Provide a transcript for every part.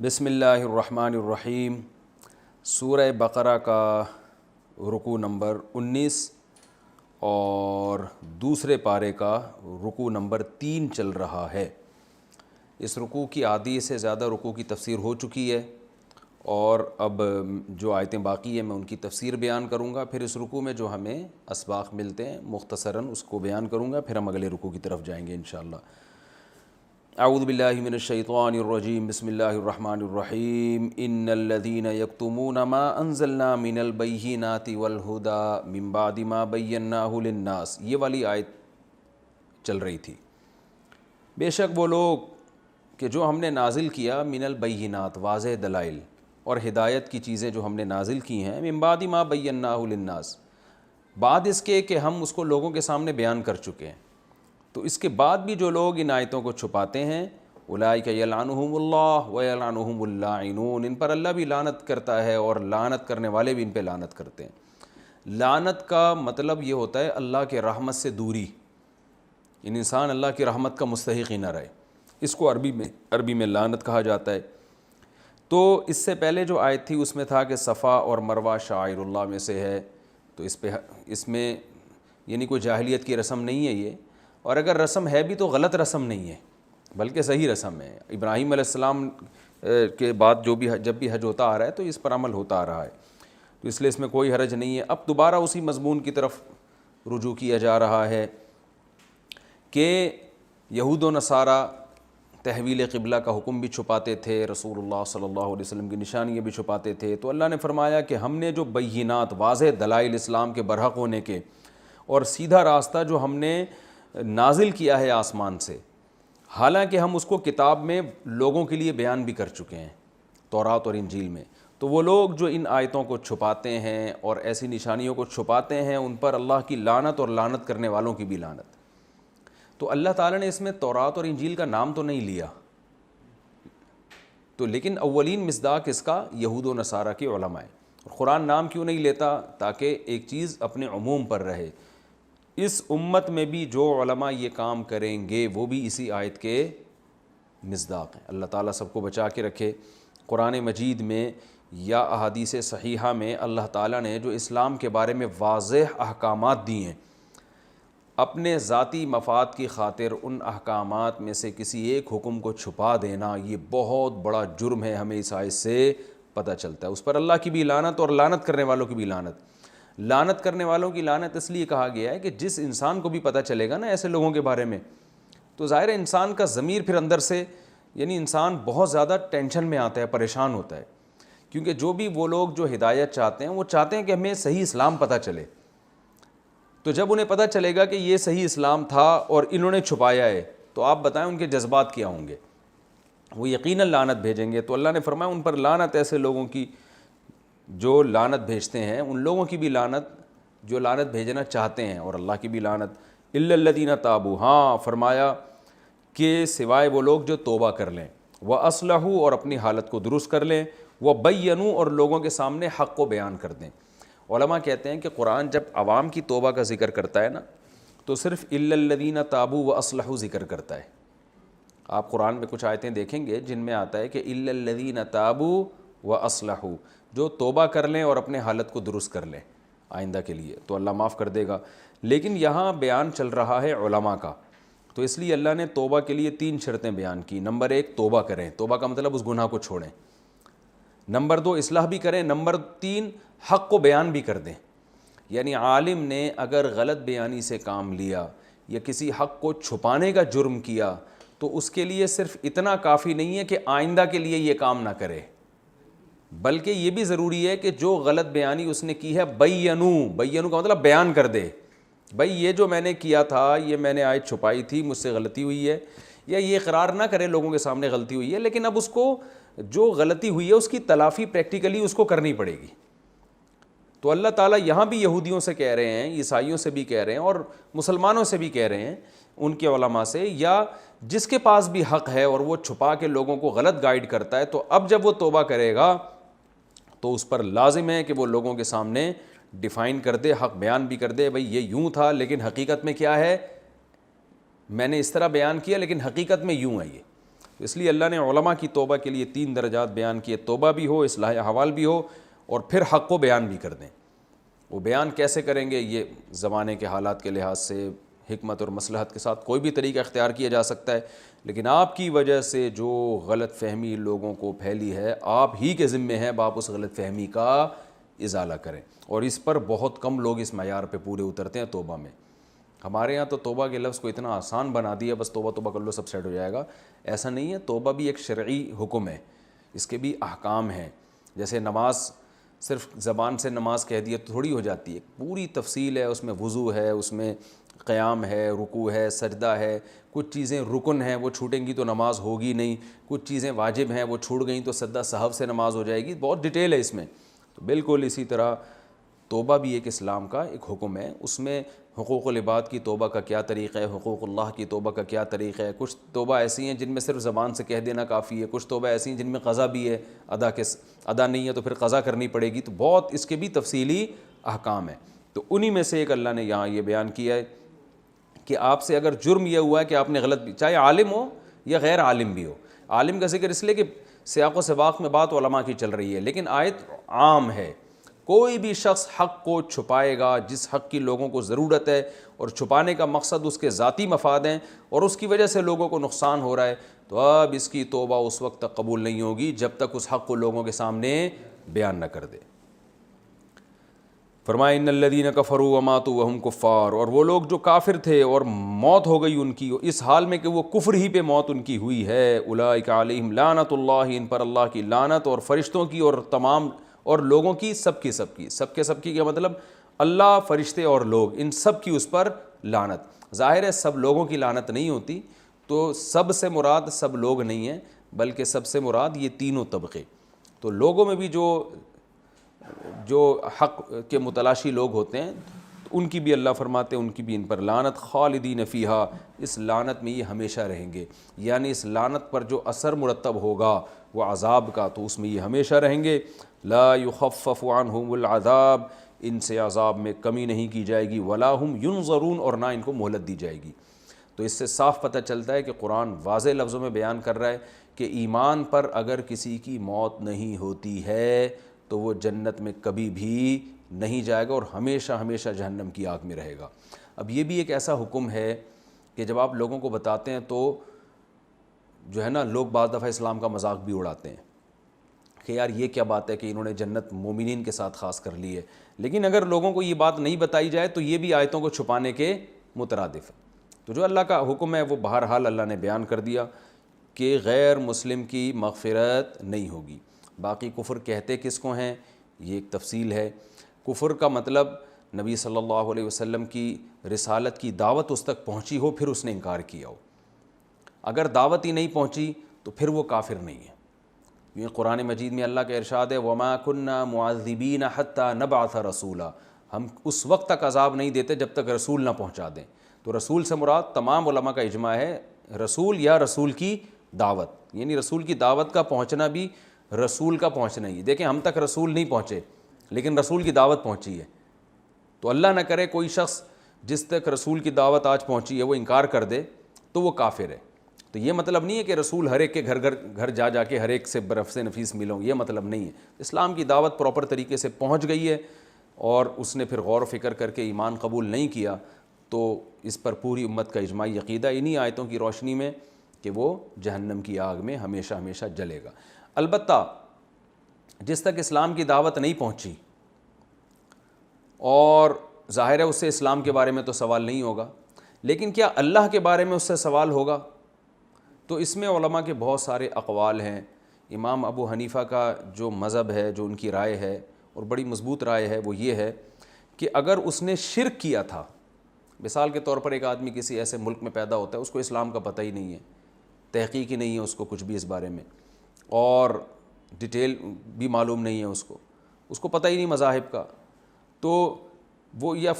بسم اللہ الرحمن الرحیم۔ سورہ بقرہ کا رکوع نمبر 19 اور دوسرے پارے کا رکوع نمبر 3 چل رہا ہے۔ اس رکوع کی آدھی سے زیادہ رکوع کی تفسیر ہو چکی ہے اور اب جو آیتیں باقی ہیں میں ان کی تفسیر بیان کروں گا، پھر اس رکوع میں جو ہمیں اسباق ملتے ہیں مختصراً اس کو بیان کروں گا، پھر ہم اگلے رکوع کی طرف جائیں گے انشاءاللہ۔ اعوذ باللہ من الشیطان الرجیم، بسم اللہ الرحمن الرحیم۔ ان الذین یکتمون ما انزلنا من البینات والہدی من بعد ما بیناہ للناس، یہ والی آیت چل رہی تھی۔ بے شک وہ لوگ کہ جو ہم نے نازل کیا من البینات، واضح دلائل اور ہدایت کی چیزیں جو ہم نے نازل کی ہیں، من بعد ما بیناہ للناس، بعد اس کے کہ ہم اس کو لوگوں کے سامنے بیان کر چکے ہیں، تو اس کے بعد بھی جو لوگ ان آیتوں کو چھپاتے ہیں، اولئک یلعنہم اللہ ویلعنہم اللاعنون، ان پر اللہ بھی لعنت کرتا ہے اور لعنت کرنے والے بھی ان پہ لعنت کرتے ہیں۔ لعنت کا مطلب یہ ہوتا ہے اللہ کے رحمت سے دوری، انسان اللہ کی رحمت کا مستحق ہی نہ رہے، اس کو عربی میں لعنت کہا جاتا ہے۔ تو اس سے پہلے جو آیت تھی اس میں تھا کہ صفا اور مروہ شعائر اللہ میں سے ہے، تو اس میں یعنی کوئی جاہلیت کی رسم نہیں ہے یہ، اور اگر رسم ہے بھی تو غلط رسم نہیں ہے بلکہ صحیح رسم ہے۔ ابراہیم علیہ السلام کے بعد جب بھی حج ہوتا آ رہا ہے تو اس پر عمل ہوتا آ رہا ہے، تو اس لیے اس میں کوئی حرج نہیں ہے۔ اب دوبارہ اسی مضمون کی طرف رجوع کیا جا رہا ہے کہ یہود و نصارہ تحویل قبلہ کا حکم بھی چھپاتے تھے، رسول اللہ صلی اللہ علیہ وسلم کی نشانیاں بھی چھپاتے تھے، تو اللہ نے فرمایا کہ ہم نے جو بینات، واضح دلائل اسلام کے برحق ہونے کے اور سیدھا راستہ جو ہم نے نازل کیا ہے آسمان سے، حالانکہ ہم اس کو کتاب میں لوگوں کے لیے بیان بھی کر چکے ہیں تورات اور انجیل میں، تو وہ لوگ جو ان آیتوں کو چھپاتے ہیں اور ایسی نشانیوں کو چھپاتے ہیں ان پر اللہ کی لعنت اور لعنت کرنے والوں کی بھی لعنت۔ تو اللہ تعالیٰ نے اس میں تورات اور انجیل کا نام تو نہیں لیا، تو لیکن اولین مصداق اس کا یہود و نصارہ کے علماء ہے۔ قرآن نام کیوں نہیں لیتا؟ تاکہ ایک چیز اپنے عموم پر رہے، اس امت میں بھی جو علماء یہ کام کریں گے وہ بھی اسی آیت کے مصداق ہیں۔ اللہ تعالیٰ سب کو بچا کے رکھے۔ قرآن مجید میں یا احادیث صحیحہ میں اللہ تعالیٰ نے جو اسلام کے بارے میں واضح احکامات دی ہیں، اپنے ذاتی مفاد کی خاطر ان احکامات میں سے کسی ایک حکم کو چھپا دینا یہ بہت بڑا جرم ہے، ہمیں اس آیت سے پتہ چلتا ہے۔ اس پر اللہ کی بھی لعنت اور لعنت کرنے والوں کی بھی لعنت۔ لعنت کرنے والوں کی لعنت اس لیے کہا گیا ہے کہ جس انسان کو بھی پتہ چلے گا نا ایسے لوگوں کے بارے میں، تو ظاہر ہے انسان کا ضمیر پھر اندر سے، یعنی انسان بہت زیادہ ٹینشن میں آتا ہے، پریشان ہوتا ہے، کیونکہ جو بھی وہ لوگ جو ہدایت چاہتے ہیں وہ چاہتے ہیں کہ ہمیں صحیح اسلام پتہ چلے، تو جب انہیں پتہ چلے گا کہ یہ صحیح اسلام تھا اور انہوں نے چھپایا ہے، تو آپ بتائیں ان کے جذبات کیا ہوں گے؟ وہ یقیناً لعنت بھیجیں گے۔ تو اللہ نے فرمایا ان پر لعنت، ایسے لوگوں کی جو لعنت بھیجتے ہیں، ان لوگوں کی بھی لعنت جو لعنت بھیجنا چاہتے ہیں، اور اللہ کی بھی لعنت۔ الا الذین تابوا، ہاں فرمایا کہ سوائے وہ لوگ جو توبہ کر لیں، واصلحوا اور اپنی حالت کو درست کر لیں، وبینوا اور لوگوں کے سامنے حق کو بیان کر دیں۔ علماء کہتے ہیں کہ قرآن جب عوام کی توبہ کا ذکر کرتا ہے نا تو صرف الا الذین تابوا واصلحوا ذکر کرتا ہے۔ آپ قرآن میں کچھ آیتیں دیکھیں گے جن میں آتا ہے کہ الا الذین تابوا واصلحوا، جو توبہ کر لیں اور اپنے حالت کو درست کر لیں آئندہ کے لیے، تو اللہ معاف کر دے گا۔ لیکن یہاں بیان چل رہا ہے علماء کا، تو اس لیے اللہ نے توبہ کے لیے 3 شرطیں بیان کی۔ نمبر 1 توبہ کریں، توبہ کا مطلب اس گناہ کو چھوڑیں۔ نمبر 2 اصلاح بھی کریں۔ نمبر 3 حق کو بیان بھی کر دیں، یعنی عالم نے اگر غلط بیانی سے کام لیا یا کسی حق کو چھپانے کا جرم کیا تو اس کے لیے صرف اتنا کافی نہیں ہے کہ آئندہ کے لیے یہ کام نہ کرے، بلکہ یہ بھی ضروری ہے کہ جو غلط بیانی اس نے کی ہے بینو کا مطلب بیان کر دے، بھائی یہ جو میں نے کیا تھا، یہ میں نے آیت چھپائی تھی، مجھ سے غلطی ہوئی ہے، یا یہ اقرار نہ کرے لوگوں کے سامنے غلطی ہوئی ہے، لیکن اب اس کو جو غلطی ہوئی ہے اس کی تلافی پریکٹیکلی اس کو کرنی پڑے گی۔ تو اللہ تعالیٰ یہاں بھی یہودیوں سے کہہ رہے ہیں، عیسائیوں سے بھی کہہ رہے ہیں اور مسلمانوں سے بھی کہہ رہے ہیں، ان کے علماء سے، یا جس کے پاس بھی حق ہے اور وہ چھپا کے لوگوں کو غلط گائیڈ کرتا ہے، تو اب جب وہ توبہ کرے گا تو اس پر لازم ہے کہ وہ لوگوں کے سامنے ڈیفائن کر دے، حق بیان بھی کر دے، بھئی یہ یوں تھا لیکن حقیقت میں کیا ہے، میں نے اس طرح بیان کیا لیکن حقیقت میں یوں ہے یہ۔ تو اس لیے اللہ نے علماء کی توبہ کے لیے 3 درجات بیان کیے، توبہ بھی ہو، اصلاح احوال بھی ہو، اور پھر حق کو بیان بھی کر دیں۔ وہ بیان کیسے کریں گے؟ یہ زمانے کے حالات کے لحاظ سے حکمت اور مصلحت کے ساتھ کوئی بھی طریقہ اختیار کیا جا سکتا ہے، لیکن آپ کی وجہ سے جو غلط فہمی لوگوں کو پھیلی ہے، آپ ہی کے ذمے ہے آپ اس غلط فہمی کا ازالہ کریں، اور اس پر بہت کم لوگ اس معیار پہ پورے اترتے ہیں توبہ میں۔ ہمارے ہاں تو توبہ کے لفظ کو اتنا آسان بنا دیا، بس توبہ توبہ کر لو سب سیٹ ہو جائے گا، ایسا نہیں ہے۔ توبہ بھی ایک شرعی حکم ہے، اس کے بھی احکام ہیں۔ جیسے نماز صرف زبان سے نماز کہہ دیا تو تھوڑی ہو جاتی ہے، پوری تفصیل ہے، اس میں وضو ہے، اس میں قیام ہے، رکوع ہے، سجدہ ہے، کچھ چیزیں رکن ہیں وہ چھوٹیں گی تو نماز ہوگی نہیں، کچھ چیزیں واجب ہیں وہ چھوٹ گئیں تو سجدہ سہو سے نماز ہو جائے گی، بہت ڈیٹیل ہے اس میں۔ تو بالکل اسی طرح توبہ بھی ایک اسلام کا ایک حکم ہے، اس میں حقوق العباد کی توبہ کا کیا طریقہ ہے، حقوق اللہ کی توبہ کا کیا طریقہ ہے۔ کچھ توبہ ایسی ہیں جن میں صرف زبان سے کہہ دینا کافی ہے، کچھ توبہ ایسی ہیں جن میں قضا بھی ہے، ادا نہیں ہے تو پھر قضا کرنی پڑے گی، تو بہت اس کے بھی تفصیلی احکام ہیں۔ تو انہی میں سے ایک اللہ نے یہاں یہ بیان کیا ہے کہ آپ سے اگر جرم یہ ہوا ہے کہ آپ نے غلط بھی، چاہے عالم ہو یا غیر عالم بھی ہو، عالم کا ذکر اس لیے کہ سیاق و سباق میں بات علماء کی چل رہی ہے، لیکن آیت عام ہے، کوئی بھی شخص حق کو چھپائے گا، جس حق کی لوگوں کو ضرورت ہے اور چھپانے کا مقصد اس کے ذاتی مفاد ہیں اور اس کی وجہ سے لوگوں کو نقصان ہو رہا ہے، تو اب اس کی توبہ اس وقت تک قبول نہیں ہوگی جب تک اس حق کو لوگوں کے سامنے بیان نہ کر دے۔ فرمایا ان الذین کفروا وماتوا وهم کفار، اور وہ لوگ جو کافر تھے اور موت ہو گئی ان کی اس حال میں کہ وہ کفر ہی پہ موت ان کی ہوئی ہے، اولئک علیہم لعنت اللہ، ان پر اللہ کی لعنت اور فرشتوں کی اور تمام اور لوگوں کی، سب کی کیا مطلب؟ اللہ، فرشتے اور لوگ، ان سب کی اس پر لعنت۔ ظاہر ہے سب لوگوں کی لعنت نہیں ہوتی، تو سب سے مراد سب لوگ نہیں ہیں، بلکہ سب سے مراد یہ تینوں طبقے۔ تو لوگوں میں بھی جو حق کے متلاشی لوگ ہوتے ہیں ان کی بھی اللہ فرماتے ہیں ان کی بھی ان پر لعنت، خالدین فیہا، اس لعنت میں یہ ہمیشہ رہیں گے، یعنی اس لعنت پر جو اثر مرتب ہوگا وہ عذاب کا، تو اس میں یہ ہمیشہ رہیں گے۔ لا یخفف عنہم العذاب، ان سے عذاب میں کمی نہیں کی جائے گی، ولا ہم ینظرون، اور نہ ان کو مہلت دی جائے گی۔ تو اس سے صاف پتہ چلتا ہے کہ قرآن واضح لفظوں میں بیان کر رہا ہے کہ ایمان پر اگر کسی کی موت نہیں ہوتی ہے تو وہ جنت میں کبھی بھی نہیں جائے گا اور ہمیشہ ہمیشہ جہنم کی آگ میں رہے گا۔ اب یہ بھی ایک ایسا حکم ہے کہ جب آپ لوگوں کو بتاتے ہیں تو جو ہے نا، لوگ بعض دفعہ اسلام کا مذاق بھی اڑاتے ہیں کہ یار یہ کیا بات ہے کہ انہوں نے جنت مومنین کے ساتھ خاص کر لی ہے، لیکن اگر لوگوں کو یہ بات نہیں بتائی جائے تو یہ بھی آیتوں کو چھپانے کے مترادف ہے۔ تو جو اللہ کا حکم ہے وہ بہرحال اللہ نے بیان کر دیا کہ غیر مسلم کی مغفرت نہیں ہوگی۔ باقی کفر کہتے کس کو ہیں یہ ایک تفصیل ہے۔ کفر کا مطلب نبی صلی اللہ علیہ وسلم کی رسالت کی دعوت اس تک پہنچی ہو پھر اس نے انکار کیا ہو، اگر دعوت ہی نہیں پہنچی تو پھر وہ کافر نہیں ہے۔ یہ قرآن مجید میں اللہ کا ارشاد ہے وَمَا كُنَّا مُعَذِّبِينَ حَتَّى نَبْعَثَ رَسُولًا، ہم اس وقت تک عذاب نہیں دیتے جب تک رسول نہ پہنچا دیں۔ تو رسول سے مراد تمام علماء کا اجماع ہے رسول یا رسول کی دعوت، یعنی رسول کی دعوت کا پہنچنا بھی رسول کا پہنچنا ہی۔ دیکھیں ہم تک رسول نہیں پہنچے لیکن رسول کی دعوت پہنچی ہے، تو اللہ نہ کرے کوئی شخص جس تک رسول کی دعوت آج پہنچی ہے وہ انکار کر دے تو وہ کافر ہے۔ تو یہ مطلب نہیں ہے کہ رسول ہر ایک کے گھر جا کے ہر ایک سے برف سے نفیس ملوں، یہ مطلب نہیں ہے۔ اسلام کی دعوت پراپر طریقے سے پہنچ گئی ہے اور اس نے پھر غور و فکر کر کے ایمان قبول نہیں کیا تو اس پر پوری امت کا اجماعی عقیدہ انہی آیتوں کی روشنی میں کہ وہ جہنم کی آگ میں ہمیشہ ہمیشہ جلے گا۔ البتہ جس تک اسلام کی دعوت نہیں پہنچی اور ظاہر ہے اس سے اسلام کے بارے میں تو سوال نہیں ہوگا، لیکن کیا اللہ کے بارے میں اس سے سوال ہوگا؟ تو اس میں علماء کے بہت سارے اقوال ہیں۔ امام ابو حنیفہ کا جو مذہب ہے، جو ان کی رائے ہے اور بڑی مضبوط رائے ہے، وہ یہ ہے کہ اگر اس نے شرک کیا تھا، مثال کے طور پر ایک آدمی کسی ایسے ملک میں پیدا ہوتا ہے اس کو اسلام کا پتہ ہی نہیں ہے، تحقیق ہی نہیں ہے اس کو کچھ بھی اس بارے میں، اور ڈیٹیل بھی معلوم نہیں ہے اس کو پتہ ہی نہیں مذاہب کا، تو وہ یا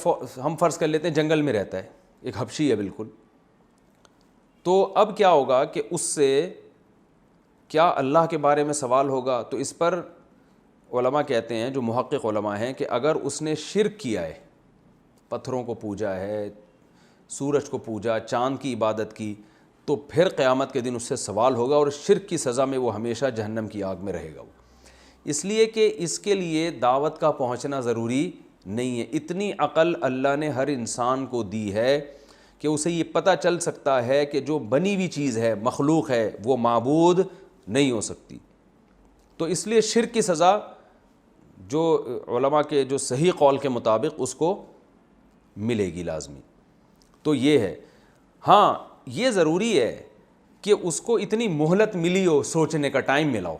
ہم فرض کر لیتے ہیں جنگل میں رہتا ہے، ایک حبشی ہے بالکل، تو اب کیا ہوگا کہ اس سے کیا اللہ کے بارے میں سوال ہوگا؟ تو اس پر علماء کہتے ہیں، جو محقق علماء ہیں، کہ اگر اس نے شرک کیا ہے، پتھروں کو پوجا ہے، سورج کو پوجا، چاند کی عبادت کی، تو پھر قیامت کے دن اس سے سوال ہوگا اور شرک کی سزا میں وہ ہمیشہ جہنم کی آگ میں رہے گا وہ، اس لیے کہ اس کے لیے دعوت کا پہنچنا ضروری نہیں ہے۔ اتنی عقل اللہ نے ہر انسان کو دی ہے کہ اسے یہ پتہ چل سکتا ہے کہ جو بنی ہوئی چیز ہے، مخلوق ہے، وہ معبود نہیں ہو سکتی۔ تو اس لیے شرک کی سزا جو علماء کے جو صحیح قول کے مطابق اس کو ملے گی لازمی۔ تو یہ ہے، ہاں یہ ضروری ہے کہ اس کو اتنی مہلت ملی ہو، سوچنے کا ٹائم ملا ہو۔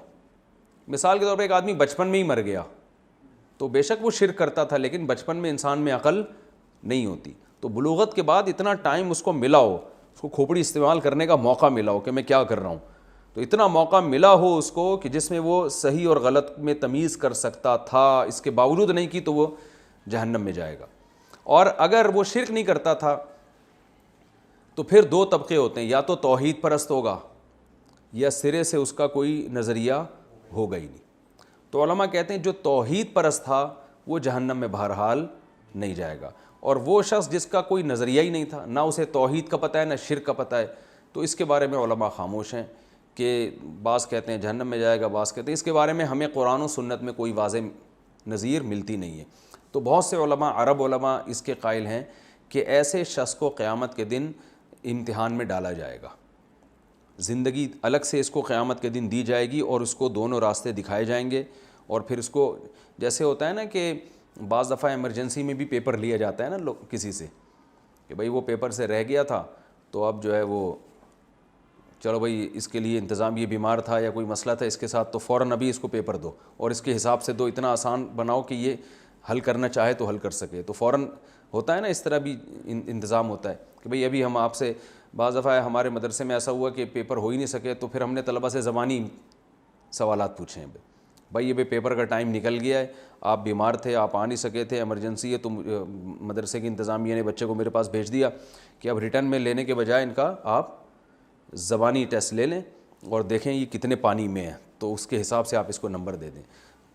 مثال کے طور پہ ایک آدمی بچپن میں ہی مر گیا تو بے شک وہ شرک کرتا تھا، لیکن بچپن میں انسان میں عقل نہیں ہوتی، تو بلوغت کے بعد اتنا ٹائم اس کو ملا ہو، اس کو کھوپڑی استعمال کرنے کا موقع ملا ہو کہ میں کیا کر رہا ہوں، تو اتنا موقع ملا ہو اس کو کہ جس میں وہ صحیح اور غلط میں تمیز کر سکتا تھا، اس کے باوجود نہیں کی تو وہ جہنم میں جائے گا۔ اور اگر وہ شرک نہیں کرتا تھا تو پھر دو طبقے ہوتے ہیں، یا تو توحید پرست ہوگا یا سرے سے اس کا کوئی نظریہ ہوگا ہی نہیں۔ تو علماء کہتے ہیں جو توحید پرست تھا وہ جہنم میں بہرحال نہیں جائے گا، اور وہ شخص جس کا کوئی نظریہ ہی نہیں تھا، نہ اسے توحید کا پتہ ہے نہ شرک کا پتہ ہے، تو اس کے بارے میں علماء خاموش ہیں کہ بعض کہتے ہیں جہنم میں جائے گا، بعض کہتے ہیں اس کے بارے میں ہمیں قرآن و سنت میں کوئی واضح نظیر ملتی نہیں ہے۔ تو بہت سے علماء، عرب علماء اس کے قائل ہیں کہ ایسے شخص کو قیامت کے دن امتحان میں ڈالا جائے گا، زندگی الگ سے اس کو قیامت کے دن دی جائے گی اور اس کو دونوں راستے دکھائے جائیں گے، اور پھر اس کو جیسے ہوتا ہے نا کہ بعض دفعہ ایمرجنسی میں بھی پیپر لیا جاتا ہے نا لوگ کسی سے کہ بھائی وہ پیپر سے رہ گیا تھا تو اب جو ہے وہ چلو بھائی اس کے لیے انتظام، یہ بیمار تھا یا کوئی مسئلہ تھا اس کے ساتھ، تو فوراً ابھی اس کو پیپر دو اور اس کے حساب سے دو، اتنا آسان بناؤ کہ یہ حل کرنا چاہے تو حل کر سکے، تو فوراً ہوتا ہے نا، اس طرح بھی انتظام ہوتا ہے کہ بھئی ابھی ہم آپ سے، بعض دفعہ ہمارے مدرسے میں ایسا ہوا کہ پیپر ہو ہی نہیں سکے تو پھر ہم نے طلبہ سے زبانی سوالات پوچھے ہیں، بھائی یہ پیپر کا ٹائم نکل گیا ہے، آپ بیمار تھے، آپ آ نہیں سکے تھے، ایمرجنسی ہے، تو مدرسے کی انتظامیہ نے بچے کو میرے پاس بھیج دیا کہ اب ریٹرن میں لینے کے بجائے ان کا آپ زبانی ٹیسٹ لے لیں اور دیکھیں یہ کتنے پانی میں ہے، تو اس کے حساب سے آپ اس کو نمبر دے دیں۔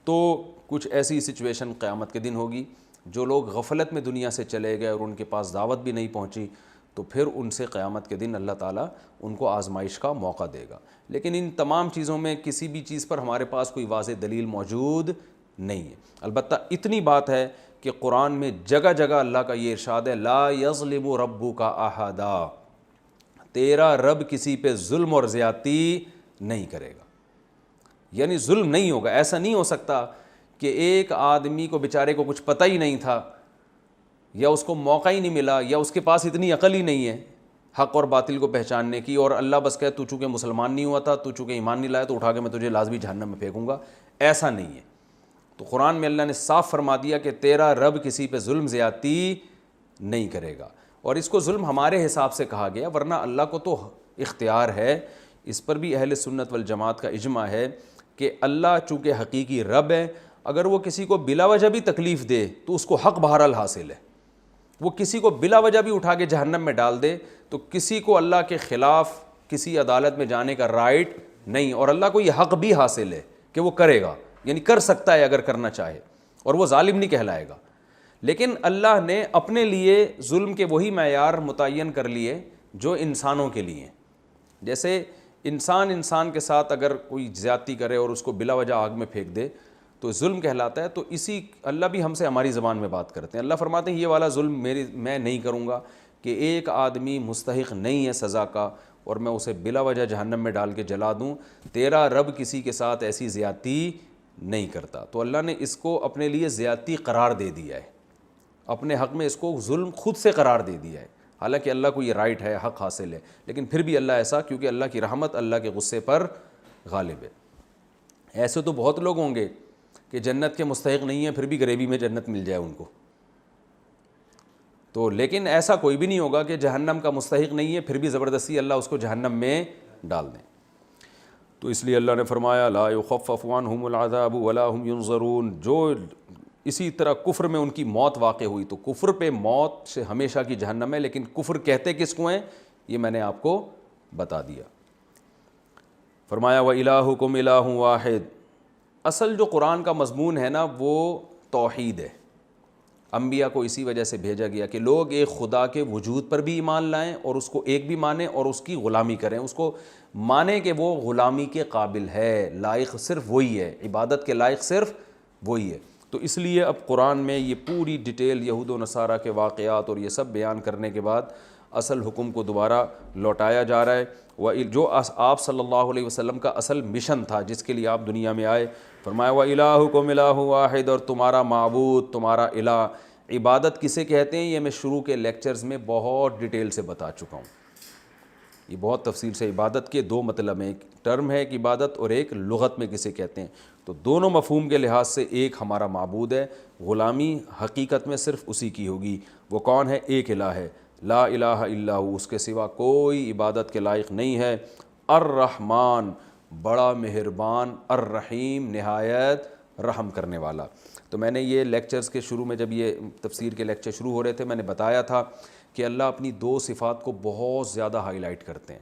تو کچھ ایسی سچویشن قیامت کے دن ہوگی، جو لوگ غفلت میں دنیا سے چلے گئے اور ان کے پاس دعوت بھی نہیں پہنچی، تو پھر ان سے قیامت کے دن اللہ تعالیٰ ان کو آزمائش کا موقع دے گا۔ لیکن ان تمام چیزوں میں کسی بھی چیز پر ہمارے پاس کوئی واضح دلیل موجود نہیں ہے۔ البتہ اتنی بات ہے کہ قرآن میں جگہ جگہ اللہ کا یہ ارشاد ہے، لا یظلم ربک احدا، تیرا رب کسی پہ ظلم اور زیادتی نہیں کرے گا، یعنی ظلم نہیں ہوگا۔ ایسا نہیں ہو سکتا کہ ایک آدمی کو بیچارے کو کچھ پتہ ہی نہیں تھا، یا اس کو موقع ہی نہیں ملا، یا اس کے پاس اتنی عقل ہی نہیں ہے حق اور باطل کو پہچاننے کی، اور اللہ بس کہے تو چونکہ مسلمان نہیں ہوا تھا، تو چونکہ ایمان نہیں لایا، تو اٹھا کے میں تجھے لازمی جہنم میں پھینکوں گا، ایسا نہیں ہے۔ تو قرآن میں اللہ نے صاف فرما دیا کہ تیرا رب کسی پہ ظلم زیادتی نہیں کرے گا، اور اس کو ظلم ہمارے حساب سے کہا گیا، ورنہ اللہ کو تو اختیار ہے۔ اس پر بھی اہل سنت والجماعت کا اجماع ہے کہ اللہ چونکہ حقیقی رب ہے، اگر وہ کسی کو بلا وجہ بھی تکلیف دے تو اس کو حق بہرحال حاصل ہے، وہ کسی کو بلا وجہ بھی اٹھا کے جہنم میں ڈال دے تو کسی کو اللہ کے خلاف کسی عدالت میں جانے کا رائٹ نہیں، اور اللہ کو یہ حق بھی حاصل ہے کہ وہ کرے گا، یعنی کر سکتا ہے اگر کرنا چاہے، اور وہ ظالم نہیں کہلائے گا۔ لیکن اللہ نے اپنے لیے ظلم کے وہی معیار متعین کر لیے جو انسانوں کے لیے ہیں۔ جیسے انسان کے ساتھ اگر کوئی زیادتی کرے اور اس کو بلا وجہ آگ میں پھینک دے تو ظلم کہلاتا ہے، تو اسی اللہ بھی ہم سے ہماری زبان میں بات کرتے ہیں۔ اللہ فرماتے ہیں یہ والا ظلم میں نہیں کروں گا کہ ایک آدمی مستحق نہیں ہے سزا کا اور میں اسے بلا وجہ جہنم میں ڈال کے جلا دوں، تیرا رب کسی کے ساتھ ایسی زیادتی نہیں کرتا۔ تو اللہ نے اس کو اپنے لیے زیادتی قرار دے دیا ہے، اپنے حق میں اس کو ظلم خود سے قرار دے دیا ہے، حالانکہ اللہ کو یہ رائٹ ہے، حق حاصل ہے، لیکن پھر بھی اللہ ایسا، کیونکہ اللہ کی رحمت اللہ کے غصے پر غالب ہے۔ ایسے تو بہت لوگ ہوں گے کہ جنت کے مستحق نہیں ہیں پھر بھی غریبی میں جنت مل جائے ان کو، تو لیکن ایسا کوئی بھی نہیں ہوگا کہ جہنم کا مستحق نہیں ہے پھر بھی زبردستی اللہ اس کو جہنم میں ڈال دیں۔ تو اس لیے اللہ نے فرمایا لا یخفف عنہم العذاب ولا هم ینظرون، جو اسی طرح کفر میں ان کی موت واقع ہوئی تو کفر پہ موت سے ہمیشہ کی جہنم ہے، لیکن کفر کہتے کس کو ہیں یہ میں نے آپ کو بتا دیا۔ فرمایا وَإِلَٰهُكُمْ إِلَٰهٌ وَاحِدٌ، اصل جو قرآن کا مضمون ہے نا وہ توحید ہے، انبیاء کو اسی وجہ سے بھیجا گیا کہ لوگ ایک خدا کے وجود پر بھی ایمان لائیں اور اس کو ایک بھی مانیں اور اس کی غلامی کریں, اس کو مانیں کہ وہ غلامی کے قابل ہے, لائق صرف وہی ہے, عبادت کے لائق صرف وہی ہے. تو اس لیے اب قرآن میں یہ پوری ڈیٹیل یہود و نصارہ کے واقعات اور یہ سب بیان کرنے کے بعد اصل حکم کو دوبارہ لوٹایا جا رہا ہے. جو آپ صلی اللہ علیہ وسلم کا اصل مشن تھا جس کے لیے آپ دنیا میں آئے, فرمایا وَإِلَٰهُكُمْ إِلَٰهٌ وَاحِدٌ, اور تمہارا معبود, تمہارا الہ. عبادت کسے کہتے ہیں یہ میں شروع کے لیکچرز میں بہت ڈیٹیل سے بتا چکا ہوں, یہ بہت تفصیل سے. عبادت کے دو مطلب ہیں, ایک ٹرم ہے ایک عبادت اور ایک لغت میں کسے کہتے ہیں. تو دونوں مفہوم کے لحاظ سے ایک ہمارا معبود ہے, غلامی حقیقت میں صرف اسی کی ہوگی. وہ کون ہے؟ ایک الہ ہے, لا الہ الا ہو, اس کے سوا کوئی عبادت کے لائق نہیں ہے. الرحمن, بڑا مہربان, الرحیم, نہایت رحم کرنے والا. تو میں نے یہ لیکچرز کے شروع میں جب یہ تفسیر کے لیکچر شروع ہو رہے تھے میں نے بتایا تھا کہ اللہ اپنی دو صفات کو بہت زیادہ ہائی لائٹ کرتے ہیں,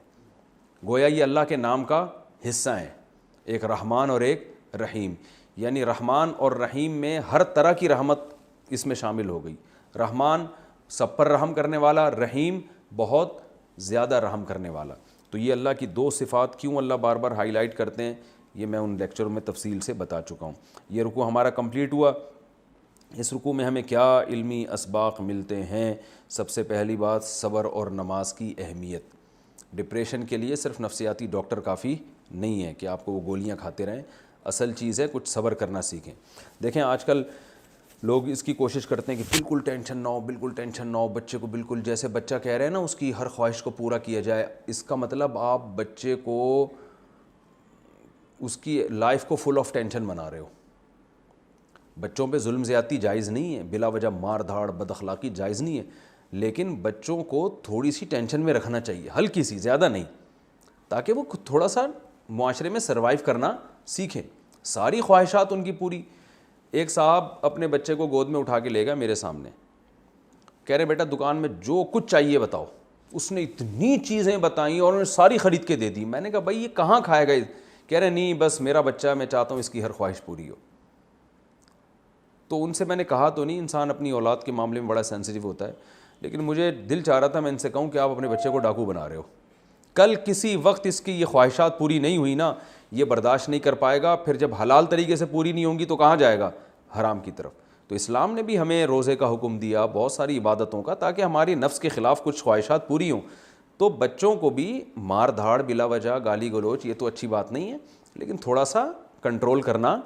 گویا یہ اللہ کے نام کا حصہ ہیں, ایک رحمان اور ایک رحیم. یعنی رحمان اور رحیم میں ہر طرح کی رحمت اس میں شامل ہو گئی. رحمان سب پر رحم کرنے والا, رحیم بہت زیادہ رحم کرنے والا. تو یہ اللہ کی دو صفات کیوں اللہ بار بار ہائی لائٹ کرتے ہیں یہ میں ان لیکچروں میں تفصیل سے بتا چکا ہوں. یہ رکوع ہمارا کمپلیٹ ہوا. اس رکوع میں ہمیں کیا علمی اسباق ملتے ہیں؟ سب سے پہلی بات, صبر اور نماز کی اہمیت. ڈپریشن کے لیے صرف نفسیاتی ڈاکٹر کافی نہیں ہے کہ آپ کو وہ گولیاں کھاتے رہیں, اصل چیز ہے کچھ صبر کرنا سیکھیں. دیکھیں آج کل لوگ اس کی کوشش کرتے ہیں کہ بالکل ٹینشن نہ ہو, بالکل ٹینشن نہ ہو, بچے کو بالکل جیسے بچہ کہہ رہے ہیں نا اس کی ہر خواہش کو پورا کیا جائے. اس کا مطلب آپ بچے کو اس کی لائف کو فل آف ٹینشن بنا رہے ہو. بچوں پہ ظلم زیادتی جائز نہیں ہے, بلا وجہ مار دھاڑ بد اخلاقی جائز نہیں ہے, لیکن بچوں کو تھوڑی سی ٹینشن میں رکھنا چاہیے, ہلکی سی, زیادہ نہیں, تاکہ وہ تھوڑا سا معاشرے میں سروائیو کرنا سیکھیں. ساری خواہشات ان کی پوری. ایک صاحب اپنے بچے کو گود میں اٹھا کے لے گیا میرے سامنے, کہہ رہے بیٹا دکان میں جو کچھ چاہیے بتاؤ. اس نے اتنی چیزیں بتائیں اور انہوں نے ساری خرید کے دے دی. میں نے کہا بھائی یہ کہاں کھائے گا؟ کہہ رہے نہیں بس میرا بچہ, میں چاہتا ہوں اس کی ہر خواہش پوری ہو. تو ان سے میں نے کہا تو نہیں, انسان اپنی اولاد کے معاملے میں بڑا سینسیٹیو ہوتا ہے, لیکن مجھے دل چاہ رہا تھا میں ان سے کہوں کہ آپ اپنے بچے کو ڈاکو بنا رہے ہو. کل کسی وقت اس کی یہ خواہشات پوری نہیں ہوئی نا, یہ برداشت نہیں کر پائے گا, پھر جب حلال طریقے سے پوری نہیں ہوں گی تو کہاں جائے گا؟ حرام کی طرف. تو اسلام نے بھی ہمیں روزے کا حکم دیا, بہت ساری عبادتوں کا, تاکہ ہماری نفس کے خلاف کچھ خواہشات پوری ہوں. تو بچوں کو بھی مار دھاڑ بلا وجہ گالی گلوچ یہ تو اچھی بات نہیں ہے, لیکن تھوڑا سا کنٹرول کرنا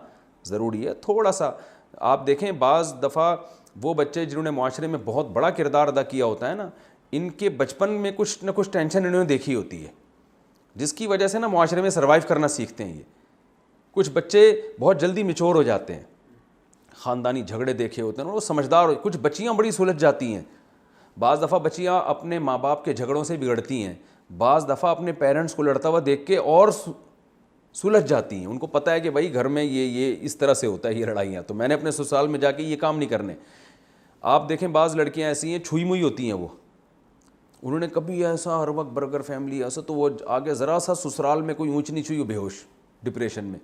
ضروری ہے. تھوڑا سا آپ دیکھیں بعض دفعہ وہ بچے جنہوں نے معاشرے میں بہت بڑا کردار ادا کیا ہوتا ہے نا, ان کے بچپن میں کچھ نہ کچھ ٹینشن انہوں نے دیکھی ہوتی ہے جس کی وجہ سے نا معاشرے میں سروائیو کرنا سیکھتے ہیں. یہ کچھ بچے بہت جلدی میچور ہو جاتے ہیں, خاندانی جھگڑے دیکھے ہوتے ہیں, وہ سمجھدار ہو. کچھ بچیاں بڑی سلجھ جاتی ہیں, بعض دفعہ بچیاں اپنے ماں باپ کے جھگڑوں سے بگڑتی ہیں, بعض دفعہ اپنے پیرنٹس کو لڑتا ہوا دیکھ کے اور سلجھ جاتی ہیں. ان کو پتہ ہے کہ بھائی گھر میں یہ اس طرح سے ہوتا ہے یہ لڑائیاں, تو میں نے اپنے سسرال میں جا کے یہ کام نہیں کرنے. آپ دیکھیں بعض لڑکیاں ایسی ہیں چھوئی موئی ہوتی ہیں, وہ انہوں نے کبھی ایسا ہر وقت برگر فیملی ایسا, تو وہ آگے ذرا سا سسرال میں کوئی اونچ نیچ ہوئی بے ہوش ڈپریشن میں.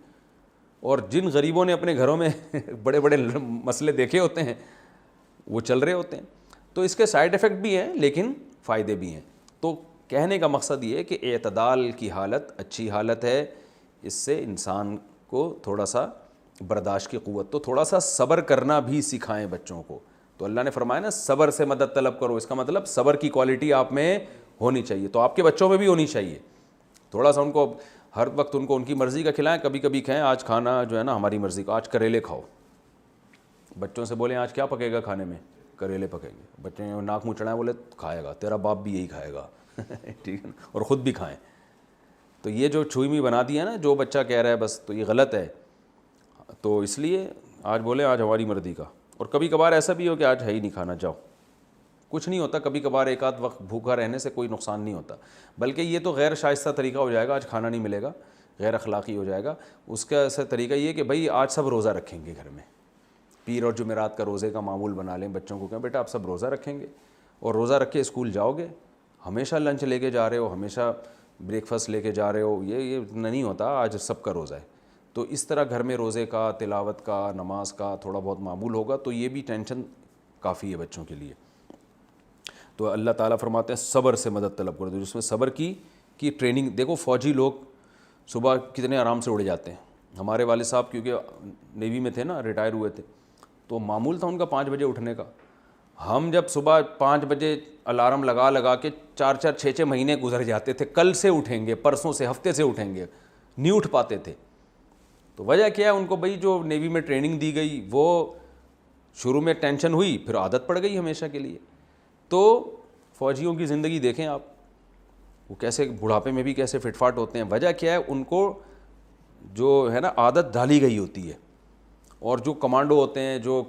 اور جن غریبوں نے اپنے گھروں میں بڑے بڑے مسئلے دیکھے ہوتے ہیں وہ چل رہے ہوتے ہیں. تو اس کے سائیڈ ایفیکٹ بھی ہیں لیکن فائدے بھی ہیں. تو کہنے کا مقصد یہ ہے کہ اعتدال کی حالت اچھی حالت ہے, اس سے انسان کو تھوڑا سا برداشت کی قوت, تو تھوڑا سا صبر کرنا بھی سکھائیں بچوں کو. تو اللہ نے فرمایا نا صبر سے مدد طلب کرو, اس کا مطلب صبر کی کوالٹی آپ میں ہونی چاہیے, تو آپ کے بچوں میں بھی ہونی چاہیے. تھوڑا سا ان کو ہر وقت ان کو ان کی مرضی کا کھلائیں, کبھی کبھی کھائیں آج کھانا جو ہے نا ہماری مرضی کا, آج کریلے کھاؤ. بچوں سے بولیں آج کیا پکے گا کھانے میں؟ کریلے پکیں گے. بچے ناک منہ چڑھائیں, بولے کھائے گا, تیرا باپ بھی یہی کھائے گا ٹھیک ہے نا, اور خود بھی کھائیں. تو یہ جو چھوئی میں بنا دیا نا جو بچہ کہہ رہا ہے بس, تو یہ غلط ہے. تو اس لیے آج بولے آج ہماری مرضی کا. اور کبھی کبھار ایسا بھی ہو کہ آج ہے ہی نہیں کھانا, جاؤ, کچھ نہیں ہوتا. کبھی کبھار ایک آدھ وقت بھوکا رہنے سے کوئی نقصان نہیں ہوتا, بلکہ یہ تو غیر شائستہ طریقہ ہو جائے گا, آج کھانا نہیں ملے گا, غیر اخلاقی ہو جائے گا. اس کا ایسا طریقہ یہ کہ بھائی آج سب روزہ رکھیں گے گھر میں, پیر اور جمعرات کا روزے کا معمول بنا لیں. بچوں کو کہیں بیٹا آپ سب روزہ رکھیں گے, اور روزہ رکھ کے اسکول جاؤ گے. ہمیشہ لنچ لے کے جا رہے ہو, ہمیشہ بریک فاسٹ لے کے جا رہے ہو, یہ نہیں ہوتا, آج سب کا روزہ ہے. تو اس طرح گھر میں روزے کا, تلاوت کا, نماز کا تھوڑا بہت معمول ہوگا, تو یہ بھی ٹینشن کافی ہے بچوں کے لیے. تو اللہ تعالیٰ فرماتے ہیں صبر سے مدد طلب کرو. جس میں صبر کی ٹریننگ دیکھو. فوجی لوگ صبح کتنے آرام سے اڑ جاتے ہیں. ہمارے والد صاحب کیونکہ نیوی میں تھے نا, ریٹائر ہوئے تھے, تو معمول تھا ان کا 5 بجے اٹھنے کا. ہم جب صبح 5 بجے الارم لگا کے 4 6 مہینے گزر جاتے تھے, کل سے اٹھیں گے, پرسوں سے, ہفتے سے اٹھیں گے, نہیں اٹھ پاتے تھے. تو وجہ کیا ہے, ان کو بھائی جو نیوی میں ٹریننگ دی گئی وہ شروع میں ٹینشن ہوئی, پھر عادت پڑ گئی ہمیشہ کے لیے. تو فوجیوں کی زندگی دیکھیں آپ, وہ کیسے بڑھاپے میں بھی کیسے فٹ فاٹ ہوتے ہیں. وجہ کیا ہے, ان کو جو ہے نا عادت ڈالی گئی ہوتی ہے. اور جو کمانڈو ہوتے ہیں, جو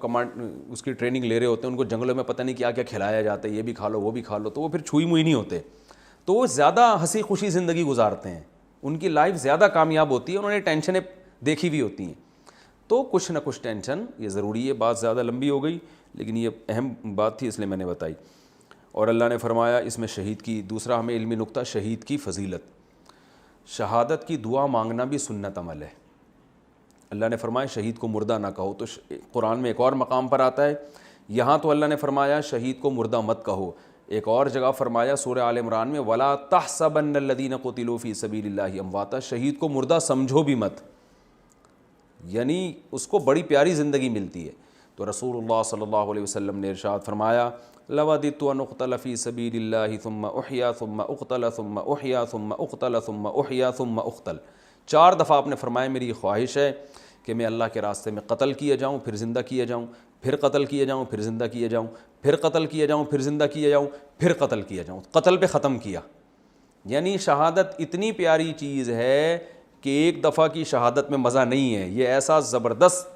اس کی ٹریننگ لے رہے ہوتے ہیں, ان کو جنگلوں میں پتہ نہیں کیا کیا کھلایا جاتا ہے, یہ بھی کھا لو وہ بھی کھا لو, تو وہ پھر چھوئی موئی نہیں ہوتے. تو وہ زیادہ ہنسی خوشی زندگی گزارتے ہیں, ان کی لائف زیادہ کامیاب ہوتی ہے, انہوں نے ٹینشنیں دیکھی ہوئی ہوتی ہیں. تو کچھ نہ کچھ ٹینشن یہ ضروری ہے. بات زیادہ لمبی ہو گئی لیکن یہ اہم بات تھی اس لیے میں نے بتائی. اور اللہ نے فرمایا اس میں شہید کی, دوسرا ہمیں علمی نقطہ, شہید کی فضیلت. شہادت کی دعا مانگنا بھی سنت عمل ہے. اللہ نے فرمایا شہید کو مردہ نہ کہو. تو قرآن میں ایک اور مقام پر آتا ہے, یہاں تو اللہ نے فرمایا شہید کو مردہ مت کہو. ایک اور جگہ فرمایا سورہ آل عمران میں وَلَا تَحْسَبَنَّ الَّذِينَ قُتِلُوا فِي سَبِيلِ اللَّهِ أَمْوَاتًا, شہید کو مردہ سمجھو بھی مت, یعنی اس کو بڑی پیاری زندگی ملتی ہے. تو رسول اللہ صلی اللہ علیہ وسلم نے ارشاد فرمایا لَوَدِدتُّ أَنْ أُقْتَلَ فِي سَبِيلِ اللَّهِ ثُمَّ أُحْيَا ثُمَّ أُقْتَلَ ثُمَّ أُحْيَا ثُمَّ أُقْتَلَ ثُمَّ أُحْيَا ثُمَّ أُقْتَلَ. 4 دفعہ آپ نے فرمایا میری یہ خواہش ہے کہ میں اللہ کے راستے میں قتل کیا جاؤں, پھر زندہ کیا جاؤں, پھر قتل کیا جاؤں, پھر زندہ کیا جاؤں, پھر قتل کیا جاؤں, پھر زندہ کیا جاؤں, پھر قتل کیا جاؤں. قتل پہ ختم کیا. یعنی شہادت اتنی پیاری چیز ہے کہ ایک دفعہ کی شہادت میں مزہ نہیں ہے, یہ ایسا زبردست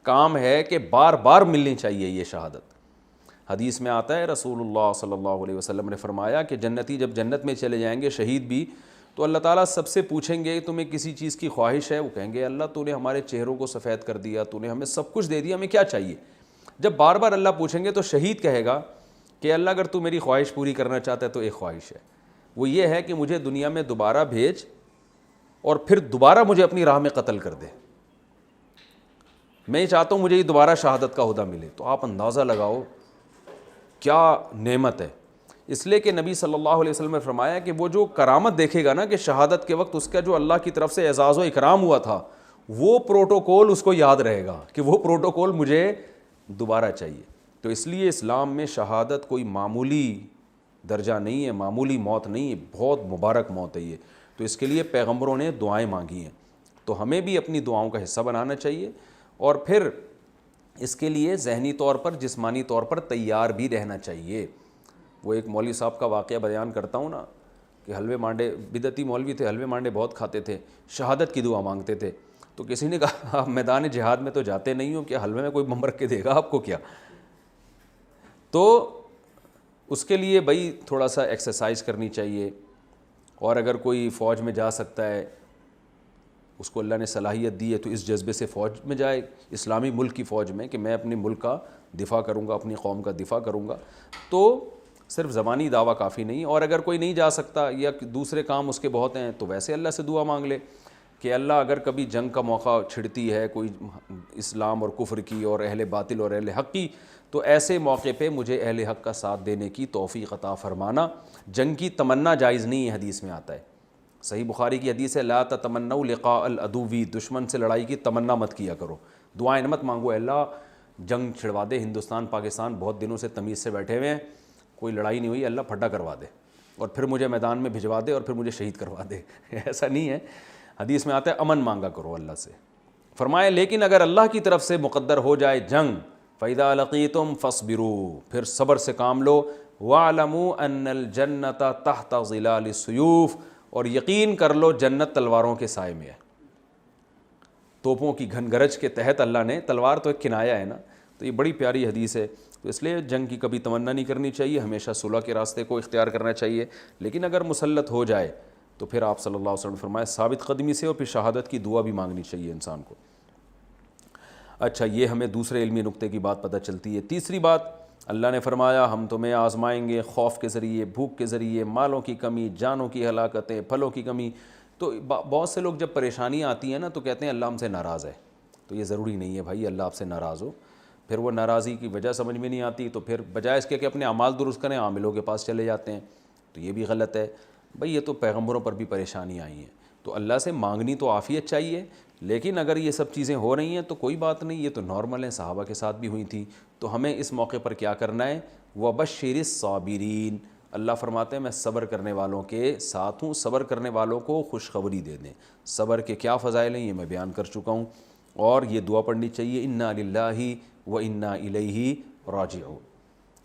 کام ہے کہ بار بار ملنی چاہیے یہ شہادت. حدیث میں آتا ہے رسول اللہ صلی اللہ علیہ وسلم نے فرمایا کہ جنتی جب جنت میں چلے جائیں گے, شہید بھی, تو اللہ تعالیٰ سب سے پوچھیں گے تمہیں کسی چیز کی خواہش ہے؟ وہ کہیں گے اللہ تو نے ہمارے چہروں کو سفید کر دیا, تو نے ہمیں سب کچھ دے دیا, ہمیں کیا چاہیے؟ جب بار بار اللہ پوچھیں گے تو شہید کہے گا کہ اللہ اگر تو میری خواہش پوری کرنا چاہتا ہے تو ایک خواہش ہے, وہ یہ ہے کہ مجھے دنیا میں دوبارہ بھیج اور پھر دوبارہ مجھے اپنی راہ میں قتل کر دے. میں یہ چاہتا ہوں مجھے یہ دوبارہ شہادت کا عہدہ ملے. تو آپ اندازہ لگاؤ کیا نعمت ہے. اس لیے کہ نبی صلی اللہ علیہ وسلم نے فرمایا کہ وہ جو کرامت دیکھے گا نا کہ شہادت کے وقت اس کا جو اللہ کی طرف سے اعزاز و اکرام ہوا تھا, وہ پروٹوکول اس کو یاد رہے گا کہ وہ پروٹوکول مجھے دوبارہ چاہیے. تو اس لیے اسلام میں شہادت کوئی معمولی درجہ نہیں ہے, معمولی موت نہیں ہے, بہت مبارک موت ہے یہ. تو اس کے لیے پیغمبروں نے دعائیں مانگی ہیں, تو ہمیں بھی اپنی دعاؤں کا حصہ بنانا چاہیے. اور پھر اس کے لیے ذہنی طور پر, جسمانی طور پر تیار بھی رہنا چاہیے. وہ ایک مولوی صاحب کا واقعہ بیان کرتا ہوں نا کہ حلوے مانڈے, بدعتی مولوی تھے, حلوے مانڈے بہت کھاتے تھے, شہادت کی دعا مانگتے تھے. تو کسی نے کہا آپ میدان جہاد میں تو جاتے نہیں ہو, کیا حلوے میں کوئی بم رکھ کے دے گا آپ کو کیا؟ تو اس کے لیے بھائی تھوڑا سا ایکسرسائز کرنی چاہیے. اور اگر کوئی فوج میں جا سکتا ہے, اس کو اللہ نے صلاحیت دی ہے, تو اس جذبے سے فوج میں جائے, اسلامی ملک کی فوج میں, کہ میں اپنے ملک کا دفاع کروں گا, اپنی قوم کا دفاع کروں گا. تو صرف زبانی دعویٰ کافی نہیں. اور اگر کوئی نہیں جا سکتا یا دوسرے کام اس کے بہت ہیں, تو ویسے اللہ سے دعا مانگ لے کہ اللہ اگر کبھی جنگ کا موقع چھڑتی ہے کوئی اسلام اور کفر کی اور اہل باطل اور اہل حق کی, تو ایسے موقع پہ مجھے اہل حق کا ساتھ دینے کی توفیق عطا فرمانا. جنگ کی تمنا جائز نہیں ہے, حدیث میں آتا ہے, صحیح بخاری کی حدیث ہے لا تتمنوا لقاء العدو, دشمن سے لڑائی کی تمنا مت کیا کرو, دعائیں مت مانگو اللہ جنگ چھڑوا دے. ہندوستان پاکستان بہت دنوں سے تمیز سے بیٹھے ہوئے ہیں, کوئی لڑائی نہیں ہوئی, اللہ پھڈا کروا دے اور پھر مجھے میدان میں بھجوا دے اور پھر مجھے شہید کروا دے. ایسا نہیں ہے. حدیث میں آتا ہے امن مانگا کرو اللہ سے. فرمایا لیکن اگر اللہ کی طرف سے مقدر ہو جائے جنگ, فَإِذَا لَقِيتُمْ فَاصْبِرُوا, پھر صبر سے کام لو. وَاعْلَمُوا أَنَّ الْجَنَّةَ تَحْتَ ظِلَالِ السُّيُوفِ, اور یقین کر لو جنت تلواروں کے سائے میں ہے. توپوں کی گھن گرج کے تحت اللہ نے, تلوار تو ایک کنایا ہے نا, تو یہ بڑی پیاری حدیث ہے. تو اس لیے جنگ کی کبھی تمنا نہیں کرنی چاہیے, ہمیشہ صلح کے راستے کو اختیار کرنا چاہیے. لیکن اگر مسلط ہو جائے تو پھر آپ صلی اللہ علیہ وسلم نے فرمایا ثابت قدمی سے, اور پھر شہادت کی دعا بھی مانگنی چاہیے انسان کو. اچھا, یہ ہمیں دوسرے علمی نقطے کی بات پتہ چلتی ہے. تیسری بات, اللہ نے فرمایا ہم تمہیں آزمائیں گے خوف کے ذریعے, بھوک کے ذریعے, مالوں کی کمی, جانوں کی ہلاکتیں, پھلوں کی کمی. تو بہت سے لوگ جب پریشانیاں آتی ہیں نا تو کہتے ہیں اللہ ہم سے ناراض ہے. تو یہ ضروری نہیں ہے بھائی اللہ آپ سے ناراض ہو. پھر وہ ناراضی کی وجہ سمجھ میں نہیں آتی، تو پھر بجائے اس کے کہ اپنے اعمال درست کریں عاملوں کے پاس چلے جاتے ہیں، تو یہ بھی غلط ہے۔ بھئی یہ تو پیغمبروں پر بھی پریشانی آئی ہیں، تو اللہ سے مانگنی تو عافیت چاہیے، لیکن اگر یہ سب چیزیں ہو رہی ہیں تو کوئی بات نہیں، یہ تو نارمل ہیں، صحابہ کے ساتھ بھی ہوئی تھی۔ تو ہمیں اس موقع پر کیا کرنا ہے؟ وَبَشِّرِ الصَّابِرِينَ، اللہ فرماتے ہیں میں صبر کرنے والوں کے ساتھ ہوں، صبر کرنے والوں کو خوشخبری دے دیں۔ صبر کے کیا فضائل ہیں یہ میں بیان کر چکا ہوں، اور یہ دعا پڑھنی چاہیے، اِنَّا لِلَّهِ وَإِنَّا إِلَيْهِ راجعون،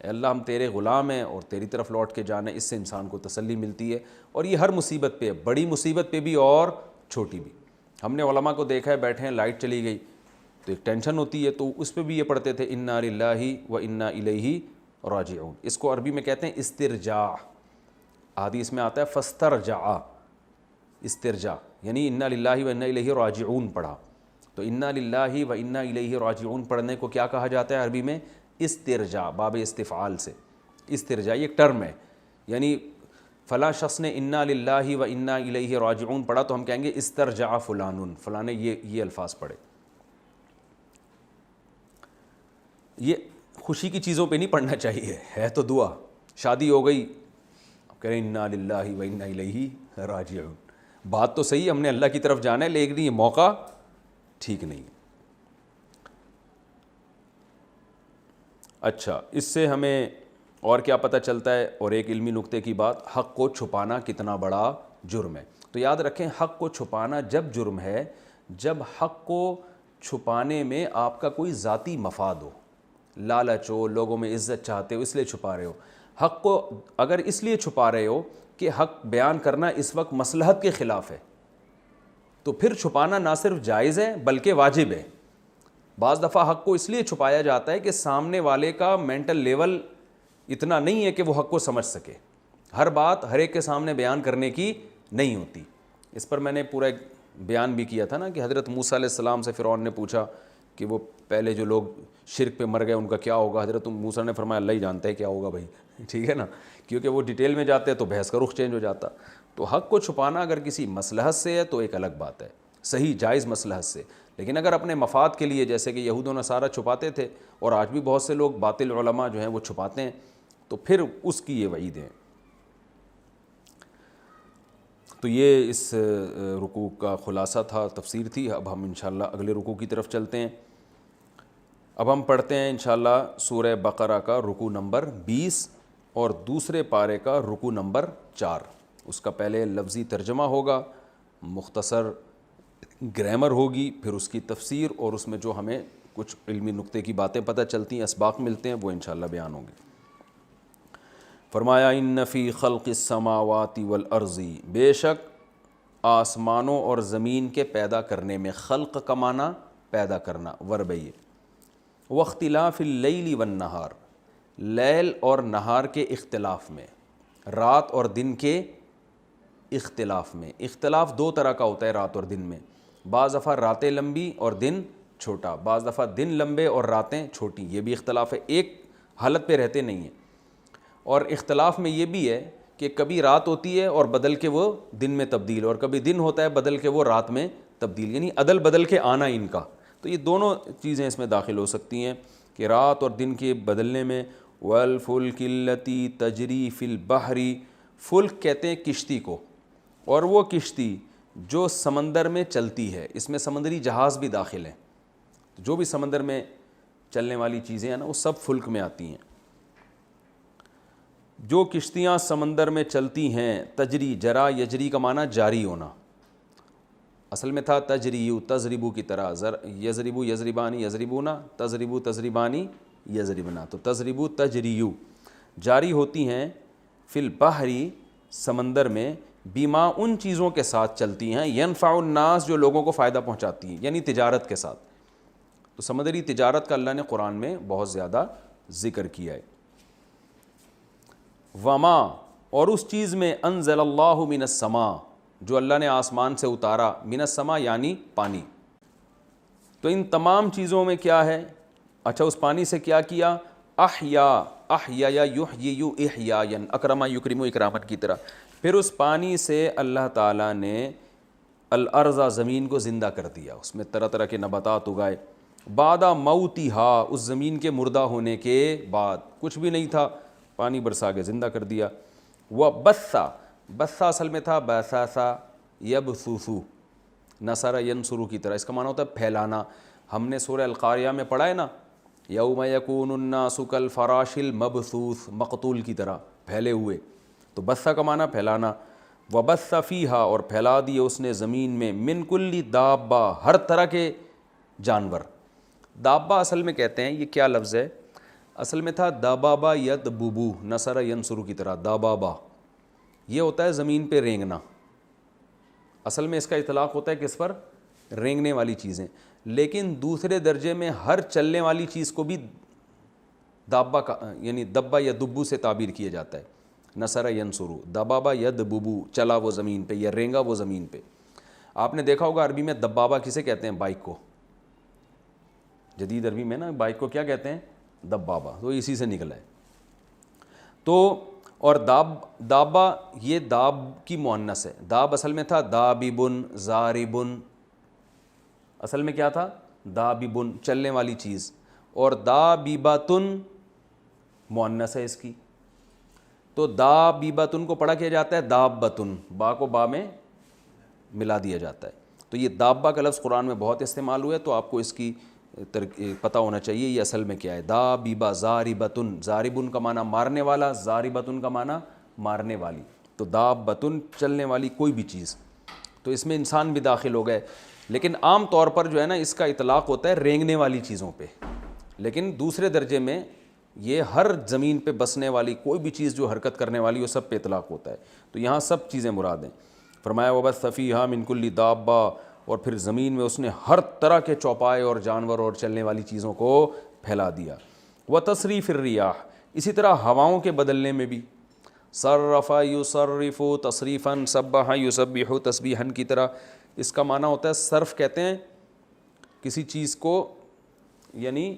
اے اللہ ہم تیرے غلام ہیں اور تیری طرف لوٹ کے جانا ہے۔ اس سے انسان کو تسلی ملتی ہے، اور یہ ہر مصیبت پہ، بڑی مصیبت پہ بھی اور چھوٹی بھی۔ ہم نے علماء کو دیکھا ہے بیٹھے ہیں، لائٹ چلی گئی تو ایک ٹینشن ہوتی ہے، تو اس پہ بھی یہ پڑھتے تھے اِنَّا لِلَّهِ وَإِنَّا إِلَيْهِ راجعون۔ اس کو عربی میں کہتے ہیں استرجاع، حدیث میں آتا ہے فاسترجع، استرجاع یعنی اِنَّا لِلَّهِ وَإِنَّا إِلَيْهِ راجعون پڑھا، تو اِنَّا لِلَّهِ وَإِنَّا إِلَيْهِ راجعون پڑھنے کو کیا کہا جاتا ہے عربی میں؟ استرجاع، باب استفعال سے استرجاع، یہ ایک ٹرم ہے، یعنی فلاں شخص نے اِنَّا لِلَّهِ وَإِنَّا إِلَيْهِ راجعون پڑھا تو ہم کہیں گے استرجع فلان، فلاں نے یہ الفاظ پڑھے۔ یہ خوشی کی چیزوں پہ نہیں پڑھنا چاہیے، ہے تو دعا، شادی ہو گئی اب کہہ رہے ہیں اِنَّا لِلَّهِ وَإِنَّا إِلَيْهِ راجعون، بات تو صحیح ہم نے اللہ کی طرف جانا ہے، لیکن یہ موقع ٹھیک نہیں ہے۔ اچھا، اس سے ہمیں اور کیا پتہ چلتا ہے؟ اور ایک علمی نکتے کی بات، حق کو چھپانا کتنا بڑا جرم ہے۔ تو یاد رکھیں حق کو چھپانا جب جرم ہے جب حق کو چھپانے میں آپ کا کوئی ذاتی مفاد ہو، لالچ ہو، لوگوں میں عزت چاہتے ہو اس لیے چھپا رہے ہو۔ حق کو اگر اس لیے چھپا رہے ہو کہ حق بیان کرنا اس وقت مصلحت کے خلاف ہے، تو پھر چھپانا نہ صرف جائز ہے بلکہ واجب ہے۔ بعض دفعہ حق کو اس لیے چھپایا جاتا ہے کہ سامنے والے کا مینٹل لیول اتنا نہیں ہے کہ وہ حق کو سمجھ سکے، ہر بات ہر ایک کے سامنے بیان کرنے کی نہیں ہوتی۔ اس پر میں نے پورا ایک بیان بھی کیا تھا نا کہ حضرت موسیٰ علیہ السلام سے فرعون نے پوچھا کہ وہ پہلے جو لوگ شرک پہ مر گئے ان کا کیا ہوگا، حضرت موسیٰ نے فرمایا اللہ ہی جانتا ہے کیا ہوگا بھائی، ٹھیک ہے نا، کیونکہ وہ ڈیٹیل میں جاتے ہیں تو بحث کا رخ چینج ہو جاتا۔ تو حق کو چھپانا اگر کسی مصلحت سے ہے تو ایک الگ بات ہے، صحیح جائز مصلحت سے، لیکن اگر اپنے مفاد کے لیے جیسے کہ یہود و نصارہ چھپاتے تھے اور آج بھی بہت سے لوگ باطل علماء جو ہیں وہ چھپاتے ہیں، تو پھر اس کی یہ وعید ہے۔ تو یہ اس رکوع کا خلاصہ تھا، تفسیر تھی۔ اب ہم انشاءاللہ اگلے رکوع کی طرف چلتے ہیں۔ اب ہم پڑھتے ہیں انشاءاللہ سورہ بقرہ کا رکوع نمبر 20 اور دوسرے پارے کا رکوع نمبر 4۔ اس کا پہلے لفظی ترجمہ ہوگا، مختصر گرامر ہوگی، پھر اس کی تفسیر، اور اس میں جو ہمیں کچھ علمی نکتے کی باتیں پتہ چلتی ہیں، اسباق ملتے ہیں، وہ انشاءاللہ بیان ہوں گے۔ فرمایا ان فی خلق السماوات والارض، بے شک آسمانوں اور زمین کے پیدا کرنے میں، خلق کا معنی پیدا کرنا، ورب یہ، واختلاف اللیل والنہار، لیل اور نہار کے اختلاف میں، رات اور دن کے اختلاف میں۔ اختلاف دو طرح کا ہوتا ہے رات اور دن میں، بعض دفعہ راتیں لمبی اور دن چھوٹا، بعض دفعہ دن لمبے اور راتیں چھوٹی، یہ بھی اختلاف ہے، ایک حالت پہ رہتے نہیں ہیں۔ اور اختلاف میں یہ بھی ہے کہ کبھی رات ہوتی ہے اور بدل کے وہ دن میں تبدیل، اور کبھی دن ہوتا ہے بدل کے وہ رات میں تبدیل، یعنی عدل بدل کے آنا ان کا۔ تو یہ دونوں چیزیں اس میں داخل ہو سکتی ہیں کہ رات اور دن کے بدلنے میں۔ والفلک التی تجری فی البحر، فلک کہتے ہیں کشتی کو، اور وہ کشتی جو سمندر میں چلتی ہے، اس میں سمندری جہاز بھی داخل ہیں، جو بھی سمندر میں چلنے والی چیزیں ہیں نا وہ سب فلک میں آتی ہیں۔ جو کشتیاں سمندر میں چلتی ہیں، تجری، جرا یجری کا معنی جاری ہونا، اصل میں تھا تجریو، تضربو کی طرح، یضربو یضربانی یضربونا، تضربو تضربانی یضربنا، تو تضربو تجریو، جاری ہوتی ہیں، فی البحری، سمندر میں، بیما، ان چیزوں کے ساتھ چلتی ہیں، ینفع الناس، جو لوگوں کو فائدہ پہنچاتی ہیں، یعنی تجارت کے ساتھ۔ تو سمندری تجارت کا اللہ نے قرآن میں بہت زیادہ ذکر کیا ہے۔ وما، اور اس چیز میں، انزل اللہ من السماء، جو اللہ نے آسمان سے اتارا، من السماء یعنی پانی۔ تو ان تمام چیزوں میں کیا ہے؟ اچھا، اس پانی سے کیا کیا؟ احیا یحیی احیاء، اکرما یکرم اکرامن کی طرح۔ پھر اس پانی سے اللہ تعالیٰ نے الارض، زمین کو زندہ کر دیا، اس میں طرح طرح کے نباتات اگائے، بعد موتھا، اس زمین کے مردہ ہونے کے بعد، کچھ بھی نہیں تھا، پانی برسا کے زندہ کر دیا. وبثا، بثا اصل میں تھا بثاثا یبثثو، نصر ینصرو کی طرح، اس کا معنی ہوتا ہے پھیلانا. ہم نے سورہ القاریہ میں پڑھا ہے نا، یوم یکون الناس کالفراش المبثوث، مقتول کی طرح پھیلے ہوئے. تو بثا کا معنی پھیلانا. وبث فیہا، اور پھیلا دیے اس نے زمین میں، من کل دابہ، ہر طرح کے جانور. دابہ اصل میں کہتے ہیں، یہ کیا لفظ ہے، اصل میں تھا دابابا یدببو، نصر ینصرو کی طرح. دابابا یہ ہوتا ہے زمین پہ رینگنا، اصل میں اس کا اطلاق ہوتا ہے کس پر، رینگنے والی چیزیں. لیکن دوسرے درجے میں ہر چلنے والی چیز کو بھی دابہ کا یعنی دبا یا دبو سے تعبیر کیا جاتا ہے. نصر ینصرو، دبابا یدببو، چلا وہ زمین پہ یا رینگا وہ زمین پہ. آپ نے دیکھا ہوگا عربی میں دبابا کسے کہتے ہیں، بائک کو. جدید عربی میں نا بائک کو کیا کہتے ہیں، دبابا، تو اسی سے نکلا ہے. تو اور دابا یہ داب کی مؤنث ہے. داب اصل میں تھا داببن زاربن، اصل میں کیا تھا داببن، چلنے والی چیز. اور دابیباتن مؤنث ہے اس کی. تو دابیباتن کو پڑھا کیا جاتا ہے دابتن، با کو با میں ملا دیا جاتا ہے. تو یہ دابہ کا لفظ قرآن میں بہت استعمال ہوا ہے، تو آپ کو اس کی پتہ ہونا چاہیے یہ اصل میں کیا ہے. دابیبا زاربتن، زاربن کا معنی مارنے والا، زاربتن کا معنی مارنے والی. تو دابتن چلنے والی کوئی بھی چیز. تو اس میں انسان بھی داخل ہو گئے، لیکن عام طور پر جو ہے نا اس کا اطلاق ہوتا ہے رینگنے والی چیزوں پہ. لیکن دوسرے درجے میں یہ ہر زمین پہ بسنے والی کوئی بھی چیز جو حرکت کرنے والی وہ سب پہ اطلاق ہوتا ہے. تو یہاں سب چیزیں مراد ہیں. فرمایا وبث فیہا من کل دابہ، اور پھر زمین میں اس نے ہر طرح کے چوپائے اور جانور اور چلنے والی چیزوں کو پھیلا دیا. وتصریف الریاح، اسی طرح ہواؤں کے بدلنے میں بھی. صرف یصرف تصریفا، سبح یسبح تسبیحا کی طرح. اس کا معنی ہوتا ہے صرف، کہتے ہیں کسی چیز کو یعنی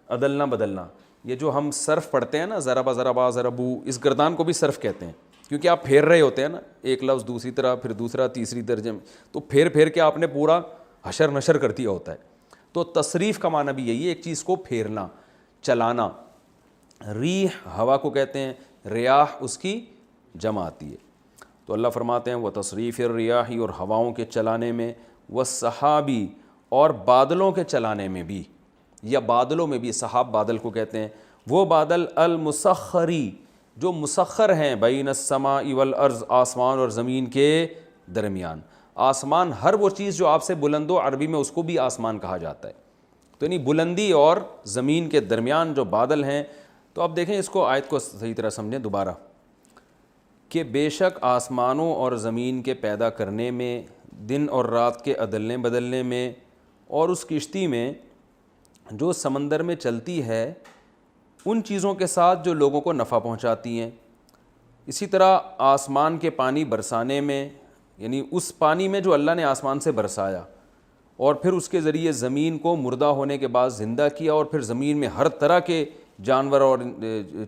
عدلنا بدلنا. یہ جو ہم صرف پڑھتے ہیں نا، ضربا ضربا ضربو، اس گردان کو بھی صرف کہتے ہیں، کیونکہ آپ پھیر رہے ہوتے ہیں نا ایک لفظ دوسری طرح، پھر دوسرا تیسری درجے میں، تو پھیر پھیر کے آپ نے پورا حشر نشر کر دیا ہوتا ہے. تو تصریف کا معنی بھی یہی ہے، ایک چیز کو پھیرنا، چلانا. ریح ہوا کو کہتے ہیں، ریاح اس کی جمع آتی ہے. تو اللہ فرماتے ہیں وہ تصریف الریاح، اور ہواؤں کے چلانے میں، والسحابی، اور بادلوں کے چلانے میں بھی، یا بادلوں میں بھی. سحاب بادل کو کہتے ہیں، وہ بادل المسخری جو مسخر ہیں، بین السماء والارض، آسمان اور زمین کے درمیان. آسمان ہر وہ چیز جو آپ سے بلند ہو، عربی میں اس کو بھی آسمان کہا جاتا ہے. تو یعنی بلندی اور زمین کے درمیان جو بادل ہیں. تو اب دیکھیں اس کو، آیت کو صحیح طرح سمجھیں دوبارہ، کہ بے شک آسمانوں اور زمین کے پیدا کرنے میں، دن اور رات کے عدلنے بدلنے میں، اور اس کشتی میں جو سمندر میں چلتی ہے، ان چیزوں کے ساتھ جو لوگوں کو نفع پہنچاتی ہیں. اسی طرح آسمان کے پانی برسانے میں، یعنی اس پانی میں جو اللہ نے آسمان سے برسایا، اور پھر اس کے ذریعے زمین کو مردہ ہونے کے بعد زندہ کیا، اور پھر زمین میں ہر طرح کے جانور اور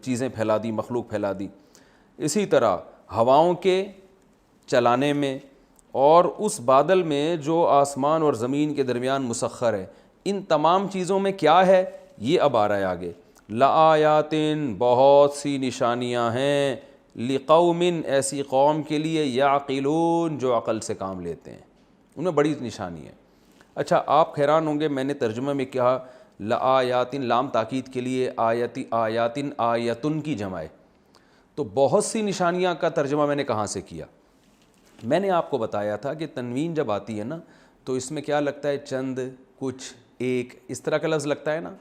چیزیں پھیلا دی، مخلوق پھیلا دی. اسی طرح ہواؤں کے چلانے میں، اور اس بادل میں جو آسمان اور زمین کے درمیان مسخر ہے. ان تمام چیزوں میں کیا ہے، یہ اب آ رہا ہے آگے. لآیاتن، بہت سی نشانیاں ہیں، لقوم، ایسی قوم کے لیے، یعقلون، جو عقل سے کام لیتے ہیں، ان میں بڑی نشانی ہے. اچھا آپ حیران ہوں گے، میں نے ترجمہ میں کہا لآیاتن، لام تاکید کے لیے، آیاتن آیتن کی جمع ہے. تو بہت سی نشانیاں کا ترجمہ میں نے کہاں سے کیا؟ میں نے آپ کو بتایا تھا کہ تنوین جب آتی ہے نا، تو اس میں کیا لگتا ہے، چند، کچھ، ایک، اس طرح کا لفظ لگتا ہے نا.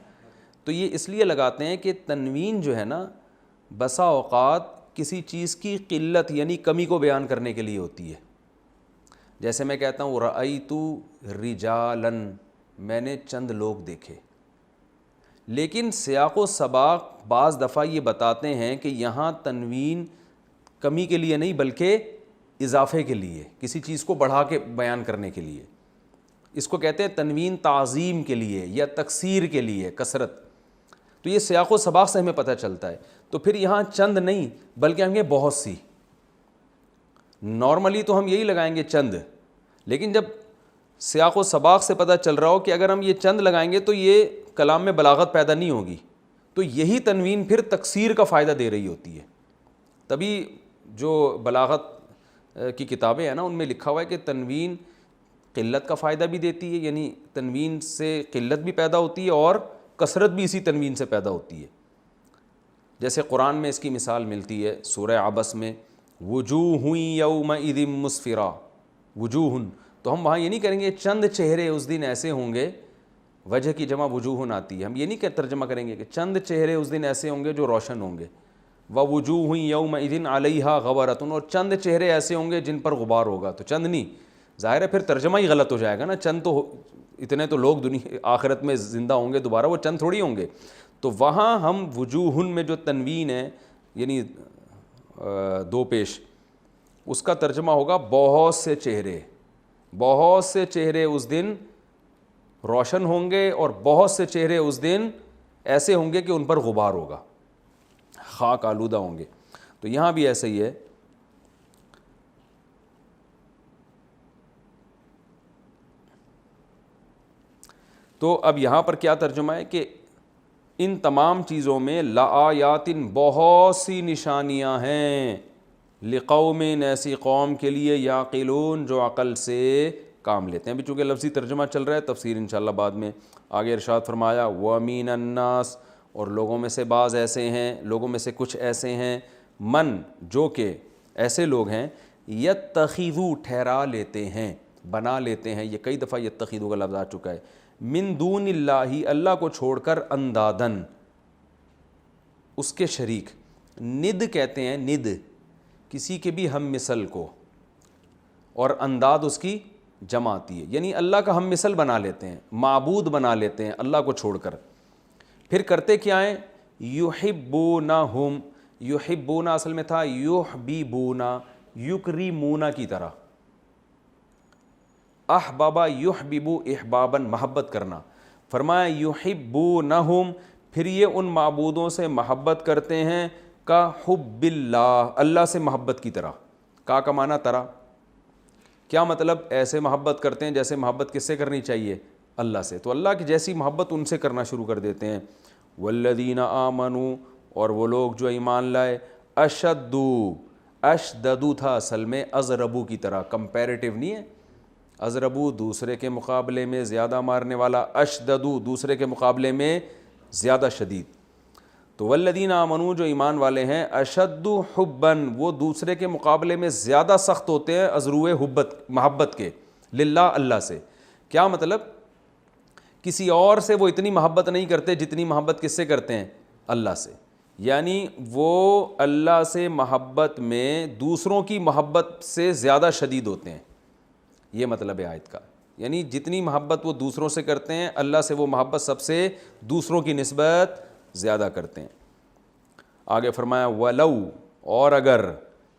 تو یہ اس لیے لگاتے ہیں کہ تنوین جو ہے نا، بسا اوقات کسی چیز کی قلت یعنی کمی کو بیان کرنے کے لیے ہوتی ہے. جیسے میں کہتا ہوں رأیتو رجالن، میں نے چند لوگ دیکھے. لیکن سیاق و سباق بعض دفعہ یہ بتاتے ہیں کہ یہاں تنوین کمی کے لیے نہیں بلکہ اضافے کے لیے، کسی چیز کو بڑھا کے بیان کرنے کے لیے. اس کو کہتے ہیں تنوین تعظیم کے لیے یا تکثیر کے لیے، کثرت. تو یہ سیاق و سباق سے ہمیں پتہ چلتا ہے. تو پھر یہاں چند نہیں بلکہ ہم یہ بہت سی. نارملی تو ہم یہی لگائیں گے چند، لیکن جب سیاق و سباق سے پتہ چل رہا ہو کہ اگر ہم یہ چند لگائیں گے تو یہ کلام میں بلاغت پیدا نہیں ہوگی، تو یہی تنوین پھر تکثیر کا فائدہ دے رہی ہوتی ہے. تبھی جو بلاغت کی کتابیں ہیں نا ان میں لکھا ہوا ہے کہ تنوین قلت کا فائدہ بھی دیتی ہے، یعنی تنوین سے قلت بھی پیدا ہوتی ہے اور کثرت بھی اسی تنوین سے پیدا ہوتی ہے. جیسے قرآن میں اس کی مثال ملتی ہے سورہ عبس میں، وجوہ یومئذ مسفرہ، وجوہ، تو ہم وہاں یہ نہیں کریں گے چند چہرے اس دن ایسے ہوں گے، وجہ کی جمع وجوہ آتی ہے، ہم یہ نہیں ترجمہ کریں گے کہ چند چہرے اس دن ایسے ہوں گے جو روشن ہوں گے، ووجوہ یومئذ علیہا غبرۃ، اور چند چہرے ایسے ہوں گے جن پر غبار ہوگا. تو چند نہیں، ظاہر ہے پھر ترجمہ ہی غلط ہو جائے گا نا، چند تو اتنے تو لوگ دنیا آخرت میں زندہ ہوں گے دوبارہ، وہ چند تھوڑی ہوں گے. تو وہاں ہم وجوہ میں جو تنوین ہے یعنی دو پیش، اس کا ترجمہ ہوگا بہت سے چہرے، بہت سے چہرے اس دن روشن ہوں گے اور بہت سے چہرے اس دن ایسے ہوں گے کہ ان پر غبار ہوگا، خاک آلودہ ہوں گے. تو یہاں بھی ایسا ہی ہے. تو اب یہاں پر کیا ترجمہ ہے کہ ان تمام چیزوں میں لآیات، بہت سی نشانیاں ہیں، لقوم، ایسی قوم کے لیے، یعقلون، جو عقل سے کام لیتے ہیں. ابھی چونکہ لفظی ترجمہ چل رہا ہے، تفسیر انشاءاللہ بعد میں. آگے ارشاد فرمایا وَمِنَ النَّاسِ، اور لوگوں میں سے بعض ایسے ہیں، لوگوں میں سے کچھ ایسے ہیں، من، جو کہ ایسے لوگ ہیں، یتخذو، ٹھہرا لیتے ہیں، بنا لیتے ہیں. یہ کئی دفعہ یتخذو کا لفظ آ چکا ہے. من دون اللہ، اللہ کو چھوڑ کر، اندادن، اس کے شریک. ند کہتے ہیں، ند کسی کے بھی ہم مثل کو، اور انداد اس کی جمع آتی ہے، یعنی اللہ کا ہم مثل بنا لیتے ہیں، معبود بنا لیتے ہیں اللہ کو چھوڑ کر. پھر کرتے کیا ہیں؟ یحبونہم، یحبونا اصل میں تھا یحبیبونا، یکریمونا کی طرح. احبابا یحببو احبابا، محبت کرنا. فرمایا یحبونہم، پھر یہ ان معبودوں سے محبت کرتے ہیں، کا حب اللہ، اللہ سے محبت کی طرح. کا معنی طرح، کیا مطلب؟ ایسے محبت کرتے ہیں جیسے محبت کس سے کرنی چاہیے؟ اللہ سے. تو اللہ کی جیسی محبت ان سے کرنا شروع کر دیتے ہیں. والذین آمنوا، اور وہ لوگ جو ایمان لائے، اشدو، اشددو تھا اصل میں ازربو کی طرح، کمپیریٹیو نہیں ہے. ازربو دوسرے کے مقابلے میں زیادہ مارنے والا، اشددو دوسرے کے مقابلے میں زیادہ شدید. تو والذین آمنوا، جو ایمان والے ہیں، اشد حباً، وہ دوسرے کے مقابلے میں زیادہ سخت ہوتے ہیں ازروئے محبت کے، للہ، اللہ سے. کیا مطلب؟ کسی اور سے وہ اتنی محبت نہیں کرتے جتنی محبت کس سے کرتے ہیں؟ اللہ سے. یعنی وہ اللہ سے محبت میں دوسروں کی محبت سے زیادہ شدید ہوتے ہیں. یہ مطلب ہے آیت کا. یعنی جتنی محبت وہ دوسروں سے کرتے ہیں، اللہ سے وہ محبت سب سے دوسروں کی نسبت زیادہ کرتے ہیں. آگے فرمایا وَلَوْ، اور اگر،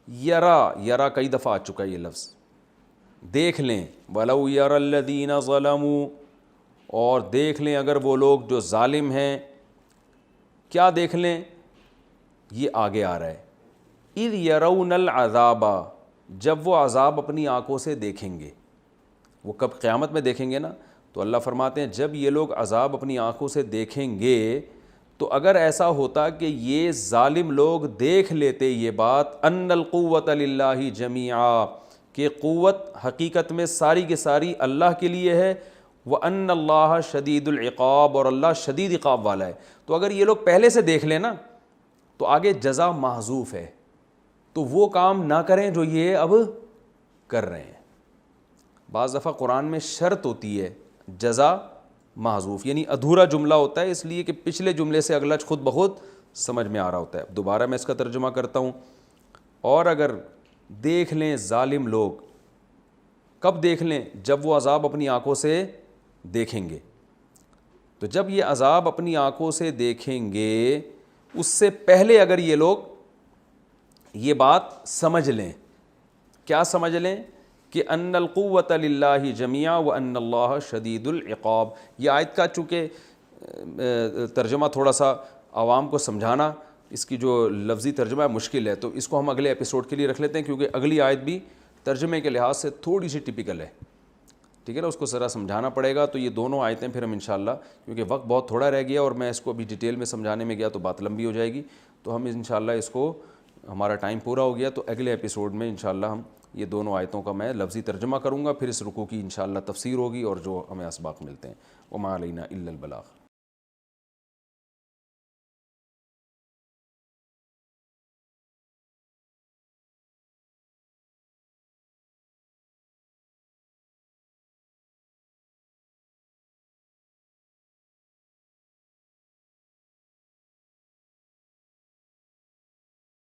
یرا کئی دفعہ آ چکا ہے یہ لفظ، دیکھ لیں. وَلَوْ يَرَى الَّذِينَ ظَلَمُوا، اور دیکھ لیں اگر وہ لوگ جو ظالم ہیں. کیا دیکھ لیں؟ یہ آگے آ رہا ہے. اِذْ يَرَوْنَ الْعَذَابَ، جب وہ عذاب اپنی آنکھوں سے دیکھیں گے. وہ کب؟ قیامت میں دیکھیں گے نا. تو اللہ فرماتے ہیں جب یہ لوگ عذاب اپنی آنکھوں سے دیکھیں گے، تو اگر ایسا ہوتا کہ یہ ظالم لوگ دیکھ لیتے یہ بات، ان القوۃ للہ جمیعا، کہ قوت حقیقت میں ساری کی ساری اللہ کے لیے ہے، وَأَنَّ اللَّهَ شَدِيدُ الْعِقَابِ، اور اللہ شدید عقاب والا ہے. تو اگر یہ لوگ پہلے سے دیکھ لیں نا، تو آگے جزا محذوف ہے، تو وہ کام نہ کریں جو یہ اب کر رہے ہیں. بعض دفعہ قرآن میں شرط ہوتی ہے جزا محذوف، یعنی ادھورا جملہ ہوتا ہے، اس لیے کہ پچھلے جملے سے اگلا خود بخود سمجھ میں آ رہا ہوتا ہے. دوبارہ میں اس کا ترجمہ کرتا ہوں. اور اگر دیکھ لیں ظالم لوگ، کب دیکھ لیں؟ جب وہ عذاب اپنی آنکھوں سے دیکھیں گے. تو جب یہ عذاب اپنی آنکھوں سے دیکھیں گے، اس سے پہلے اگر یہ لوگ یہ بات سمجھ لیں. کیا سمجھ لیں؟ کہ ان القوۃ للہ جمیعا وان اللہ شدید العقاب. یہ آیت کا چونکہ ترجمہ تھوڑا سا عوام کو سمجھانا، اس کی جو لفظی ترجمہ ہے مشکل ہے، تو اس کو ہم اگلے ایپیسوڈ کے لیے رکھ لیتے ہیں، کیونکہ اگلی آیت بھی ترجمے کے لحاظ سے تھوڑی سی ٹپیکل ہے. ٹھیک ہے نا, اس کو ذرا سمجھانا پڑے گا. تو یہ دونوں آیتیں پھر ہم انشاءاللہ, کیونکہ وقت بہت تھوڑا رہ گیا اور میں اس کو ابھی ڈیٹیل میں سمجھانے میں گیا تو بات لمبی ہو جائے گی, تو ہم انشاءاللہ اس کو, ہمارا ٹائم پورا ہو گیا تو اگلے ایپیسوڈ میں انشاءاللہ ہم یہ دونوں آیتوں کا میں لفظی ترجمہ کروں گا, پھر اس رکوع کی انشاءاللہ تفسیر ہوگی اور جو ہمیں اسباق ملتے ہیں. وما علینا الا البلاغ.